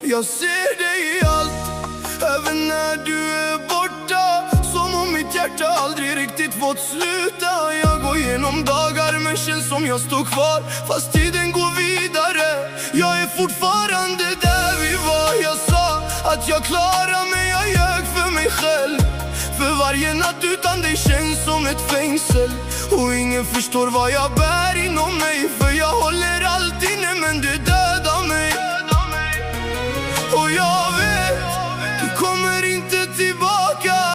Jag ser dig i allt, även när du är borta. Som om mitt hjärta aldrig riktigt fått sluta. Jag går igenom dagar men känns som jag står kvar, fast tiden går vidare. Jag är fortfarande där vi var. Jag sa att jag klarar mig, jag ljög för mig själv. För varje natt utan dig känns som ett fängsel. Och ingen förstår vad jag bär inom mig. För